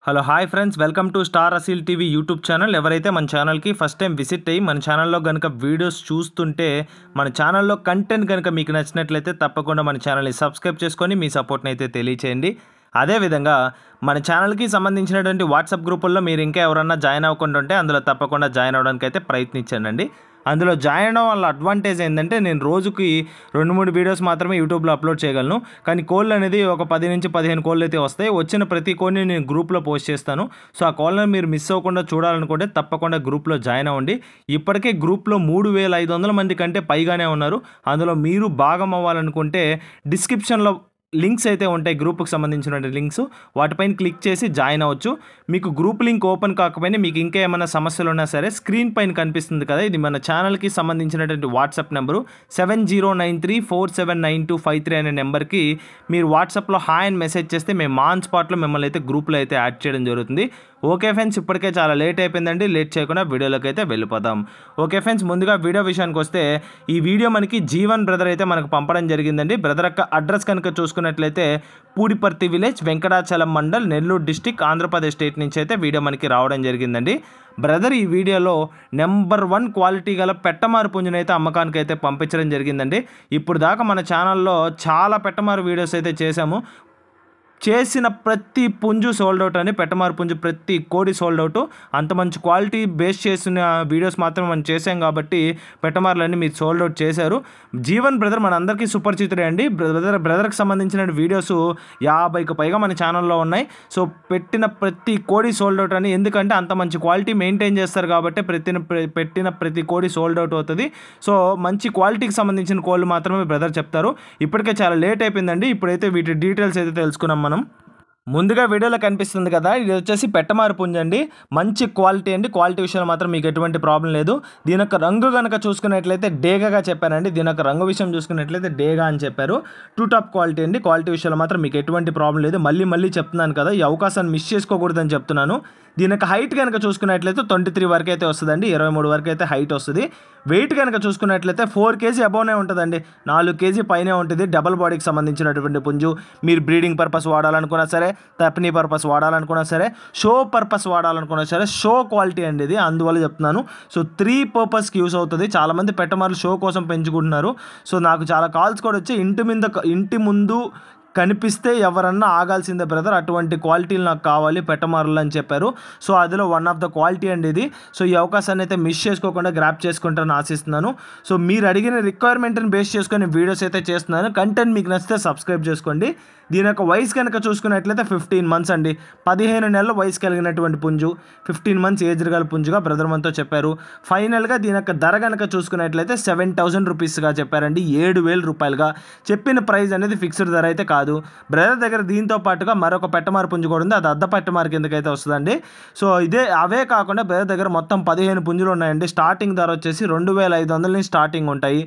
Hello hi friends, welcome to star Aseel TV YouTube channel. ఎవరైతే మన ఛానల్కి ఫస్ట్ టైం విజిట్ అయ్యి మన ఛానల్లో కనుక వీడియోస్ చూస్తుంటే మన ఛానల్లో కంటెంట్ కనుక మీకు నచ్చినట్లయితే తప్పకుండా మన ఛానల్ని సబ్స్క్రైబ్ చేసుకొని మీ సపోర్ట్ని అయితే తెలియచేయండి. అదేవిధంగా మన ఛానల్కి సంబంధించినటువంటి వాట్సాప్ గ్రూపుల్లో మీరు ఇంకా ఎవరన్నా జాయిన్ అవ్వకుండా ఉంటే అందులో తప్పకుండా జాయిన్ అవ్వడానికి అయితే ప్రయత్నించండి. అందులో జాయిన్ అవ్వడం వల్ల అడ్వాంటేజ్ ఏంటంటే నేను రోజుకి 2-3 వీడియోస్ మాత్రమే యూట్యూబ్లో అప్లోడ్ చేయగలను. కానీ కోళ్ళు అనేది ఒక 10 నుంచి 15 కోళ్ళు అయితే వస్తాయి. వచ్చిన ప్రతి కోడ్ని నేను గ్రూప్లో పోస్ట్ చేస్తాను. సో ఆ కోళ్ళని మీరు మిస్ అవ్వకుండా చూడాలనుకుంటే తప్పకుండా గ్రూప్లో జాయిన్ అవ్వండి. ఇప్పటికే గ్రూప్లో 3500 మంది కంటే పైగానే ఉన్నారు. అందులో మీరు భాగం అవ్వాలనుకుంటే డిస్క్రిప్షన్లో లింక్స్ అయితే ఉంటాయి, గ్రూప్కి సంబంధించిన లింక్స్. వాటిపైన క్లిక్ చేసి జాయిన్ అవ్వచ్చు. మీకు గ్రూప్ లింక్ ఓపెన్ కాకపోయినా మీకు ఇంకా ఏమైనా సమస్యలు ఉన్నా సరే స్క్రీన్ పైన కనిపిస్తుంది కదా, ఇది మన ఛానల్కి సంబంధించినటువంటి వాట్సాప్ నెంబరు 7093479253 అనే నెంబర్కి మీరు వాట్సాప్లో హాయ్ అని మెసేజ్ చేస్తే మేము ఆన్ స్పాట్లో మిమ్మల్ని అయితే గ్రూప్లో అయితే యాడ్ చేయడం జరుగుతుంది. ఓకే ఫ్రెండ్స్, ఇప్పటికే చాలా లేట్ అయిపోయిందండి. లేట్ చేయకుండా వీడియోలోకి అయితే వెళ్ళిపోదాం. ఓకే ఫ్రెండ్స్, ముందుగా వీడియో విషయానికి వస్తే ఈ వీడియో మనకి జీవన్ బ్రదర్ అయితే మనకు పంపడం జరిగిందండి. బ్రదర్ యొక్క అడ్రస్ కనుక చూసుకున్నట్లయితే Pudiparthi village, Venkatachalam mandal, Nellore district, Andhra Pradesh state నుంచి అయితే వీడియో మనకి రావడం జరిగిందండి. బ్రదర్ ఈ వీడియోలో నెంబర్ 1 క్వాలిటీ గల పెట్టమారు పుంజుని అయితే అమ్మకానికి అయితే పంపించడం జరిగిందండి. ఇప్పుడు దాకా మన ఛానల్లో చాలా పెట్టమారు వీడియోస్ అయితే చేశాము. చేసిన ప్రతి పుంజు సోల్డ్ అవుట్ అని, పెట్టమారు పుంజు ప్రతి కోడి సోల్డ్ అవుట్. అంత మంచి క్వాలిటీ బేస్ చేసిన వీడియోస్ మాత్రం మనం చేసాం కాబట్టి పెట్టమారులన్నీ మీరు సోల్డ్ అవుట్ చేశారు. జీవన్ బ్రదర్ మన అందరికీ సుపరిచితుడే అండి. బ్రదర్కి సంబంధించిన వీడియోస్ 50కి పైగా మన ఛానల్లో ఉన్నాయి. సో పెట్టిన ప్రతి కోడి సోల్డ్ అవుట్ అని, ఎందుకంటే అంత మంచి క్వాలిటీ మెయింటైన్ చేస్తారు కాబట్టి పెట్టిన ప్రతి కోడి సోల్డ్ అవుట్ అవుతుంది. సో మంచి క్వాలిటీకి సంబంధించిన కోళ్ళు మాత్రమే బ్రదర్ చెప్తారు. ఇప్పటికే చాలా లేట్ అయిపోయిందండి. ఇప్పుడైతే వీటి డీటెయిల్స్ అయితే తెలుసుకున్నాం మనం. ముందుగా వీడియోలో కనిపిస్తుంది కదా, ఇది వచ్చేసి పెట్టమారు పుంజు అండి. మంచి క్వాలిటీ అండి. క్వాలిటీ విషయంలో మాత్రం మీకు ఎటువంటి ప్రాబ్లం లేదు. దీని యొక్క రంగు కనుక చూసుకున్నట్లయితే డేగాగా చెప్పానండి. దీని యొక్క రంగు విషయం చూసుకున్నట్లయితే డేగా అని చెప్పారు. టాప్ క్వాలిటీ అండి. క్వాలిటీ విషయంలో మాత్రం మీకు ఎటువంటి ప్రాబ్లం లేదు. మళ్ళీ చెప్తున్నాను కదా, ఈ అవకాశాన్ని మిస్ చేసుకోకూడదని చెప్తున్నాను. దీని యొక్క హైట్ కనుక చూసుకున్నట్లయితే 23 వరకు అయితే వస్తుందండి. 23 వరకు అయితే హైట్ వస్తుంది. వెయిట్ కనుక చూసుకున్నట్లయితే 4 kg అబౌవ్నే ఉంటుందండి. 4 kg పైనే ఉంటుంది. డబల్ బాడీకి సంబంధించినటువంటి పుంజు. మీరు బ్రీడింగ్ పర్పస్ వాడాలనుకున్నా సరే, తప్ని పర్పస్ వాడాలనుకున్నా సరే, షో పర్పస్ వాడాలనుకున్నా సరే, షో క్వాలిటీ అండి ఇది. అందువల్ల చెప్తున్నాను. సో 3 పర్పస్కి యూస్ అవుతుంది. చాలామంది పెట్టమార్లు షో కోసం పెంచుకుంటున్నారు. సో నాకు చాలా కాల్స్ కూడా వచ్చి ఇంటి ముందు కనిపిస్తే ఎవరన్నా ఆగాల్సిందే బ్రదర్, అటువంటి క్వాలిటీలు నాకు కావాలి పెట్టమారులు అని చెప్పారు. సో అదిలో వన్ ఆఫ్ ద క్వాలిటీ అండి ఇది. సో ఈ అవకాశాన్ని అయితే మిస్ చేసుకోకుండా గ్రాప్ చేసుకుంటారని ఆశిస్తున్నాను. సో మీరు అడిగిన రిక్వైర్మెంట్ని బేస్ చేసుకొని వీడియోస్ అయితే చేస్తున్నాను. కంటెంట్ మీకు నచ్చితే సబ్స్క్రైబ్ చేసుకోండి. దీని యొక్క వయసు కనుక చూసుకున్నట్లయితే 15 months అండి. 15 నెలల వయసు కలిగినటువంటి పుంజు, 15 months ఏజ్ గల పుంజుగా బ్రదర్ మనతో చెప్పారు. ఫైనల్గా దీని యొక్క ధర కనుక చూసుకున్నట్లయితే 7,000 రూపీస్గా చెప్పారండి. 7,000 రూపాయలుగా చెప్పిన ప్రైస్ అనేది ఫిక్స్డ్ ధర అయితే కాదు. బ్రదర్ దగ్గర దీంతో పాటుగా మరొక పెట్టమారు పుంజు కూడా ఉంది. అది అద్ద పెట్టమారు కిందకైతే వస్తుందండి. సో అవే కాకుండా బ్రదర్ దగ్గర మొత్తం 15 పుంజులు ఉన్నాయండి. స్టార్టింగ్ ధర వచ్చేసి 2,500 నుంచి స్టార్టింగ్ ఉంటాయి.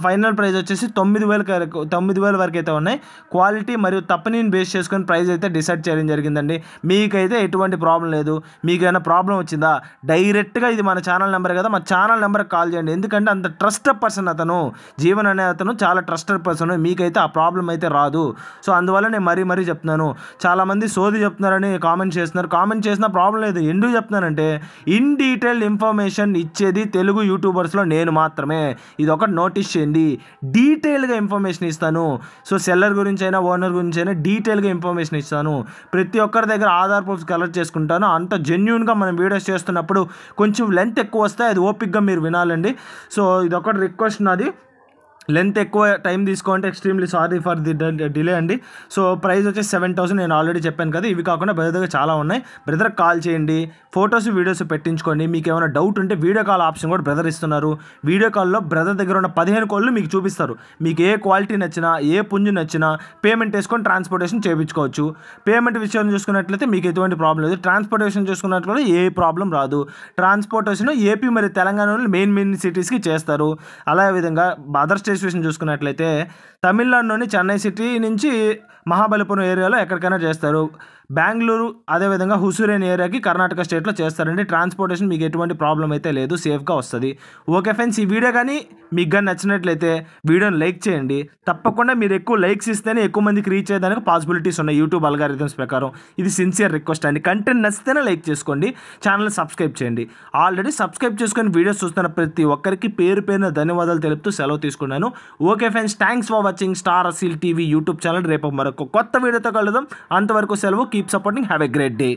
ఫైనల్ ప్రైస్ వచ్చేసి 9,000 వరకు అయితే ఉన్నాయి. క్వాలిటీ మరియు తప్పనిని బేస్ చేసుకొని ప్రైస్ అయితే డిసైడ్ చేయడం జరిగిందండి. మీకైతే ఎటువంటి ప్రాబ్లం లేదు. మీకు ఏమైనా ప్రాబ్లం వచ్చిందా డైరెక్ట్గా ఇది మన ఛానల్ నెంబర్ కదా, మా ఛానల్ నెంబర్కి కాల్ చేయండి. ఎందుకంటే అంత ట్రస్టెడ్ పర్సన్ అతను, జీవన్ అనే అతను చాలా ట్రస్టెడ్ పర్సన్. మీకైతే ఆ ప్రాబ్లం అయితే రాదు. సో అందువల్ల నేను మరీ చెప్తున్నాను. చాలామంది సోది చెప్తున్నారని కామెంట్ చేస్తున్నారు. కామెంట్ చేసిన ప్రాబ్లం లేదు. ఎందుకు చెప్తున్నానంటే ఇన్ డీటెయిల్ ఇన్ఫర్మేషన్ ఇచ్చేది తెలుగు యూట్యూబర్స్లో నేను మాత్రమే. ఇది ఒకటి నోటీస్ చేయండి. డీటెయిల్గా ఇన్ఫర్మేషన్ ఇస్తాను. సో సెల్లర్ గురించి అయినా ఓనర్ గురించి అయినా డీటెయిల్గా ఇన్ఫర్మేషన్ ఇస్తాను. ప్రతి ఒక్కరి దగ్గర ఆధార్ ప్రూఫ్స్ కలెక్ట్ చేసుకుంటాను. అంత జెన్యూన్గా మనం వీడియోస్ చేస్తున్నప్పుడు కొంచెం లెంత్ ఎక్కువ వస్తే అది ఓపిక్గా మీరు వినాలండి. సో ఇది ఒకటి రిక్వెస్ట్ నాది. లెంత్ ఎక్కువ టైం తీసుకోంటే extremely sorry for the delay అండి. సో ప్రైస్ వచ్చేసి 7,000 నేను ఆల్రెడీ చెప్పాను కదా. ఇవి కాకుండా బ్రదర్ దగ్గర చాలా ఉన్నాయి. బ్రదర్కి కాల్ చేయండి, ఫొటోస్ వీడియోస్ పెట్టించుకోండి. మీకు ఏమైనా డౌట్ ఉంటే వీడియో కాల్ ఆప్షన్ కూడా బ్రదర్ ఇస్తున్నారు. వీడియో కాల్లో బ్రదర్ దగ్గర ఉన్న 15 కోళ్ళు మీకు చూపిస్తారు. మీకు ఏ క్వాలిటీ నచ్చినా, ఏ పుంజు నచ్చినా పేమెంట్ వేసుకొని ట్రాన్స్పోర్టేషన్ చేయించుకోవచ్చు. పేమెంట్ విషయం చూసుకున్నట్లయితే మీకు ఎటువంటి ప్రాబ్లం లేదు. ట్రాన్స్పోర్టేషన్ చూసుకున్నట్టు కూడా ఏ ప్రాబ్లం రాదు. ట్రాన్స్పోర్టేషన్ ఏపీ మరియు తెలంగాణలో మెయిన్ సిటీస్కి చేస్తారు. అలాగే విధంగా అదర్ స్టేట్స్ విషయం చూసుకున్నట్లయితే తమిళనాడులోని చెన్నై సిటీ నుంచి మహాబలిపురం ఏరియాలో ఎక్కడికైనా చేస్తారు. బెంగళూరు అదేవిధంగా హుసూర్ అనే ఏరియాకి కర్ణాటక స్టేట్లో చేస్తారండి. ట్రాన్స్పోర్టేషన్ మీకు ఎటువంటి ప్రాబ్లం అయితే లేదు, సేఫ్గా వస్తుంది. ఓకే ఫ్రెండ్స్, ఈ వీడియో కానీ మీకు కానీ నచ్చినట్లయితే వీడియోని లైక్ చేయండి. తప్పకుండా మీరు ఎక్కువ లైక్స్ ఇస్తేనే ఎక్కువ మందికి రీచ్ అయ్యేదానికి పాసిబిలిటీస్ ఉన్నాయి యూట్యూబ్ అల్గారిథమ్స్ ప్రకారం. ఇది సిన్సియర్ రిక్వెస్ట్ అండి. కంటెంట్ నచ్చితేనే లైక్ చేసుకోండి, ఛానల్ సబ్స్క్రైబ్ చేయండి. ఆల్రెడీ సబ్స్క్రైబ్ చేసుకొని వీడియోస్ చూస్తున్న ప్రతి ఒక్కరికి పేరు పేరున ధన్యవాదాలు తెలుపుతూ సెలవు తీసుకున్నాను. Okay friends, thanks for watching star Aseel TV YouTube channel. రేపు మరొక కొత్త వీడియోతో కలుద్దాం. అంతవరకు సెలవు. Keep supporting. Have a great day.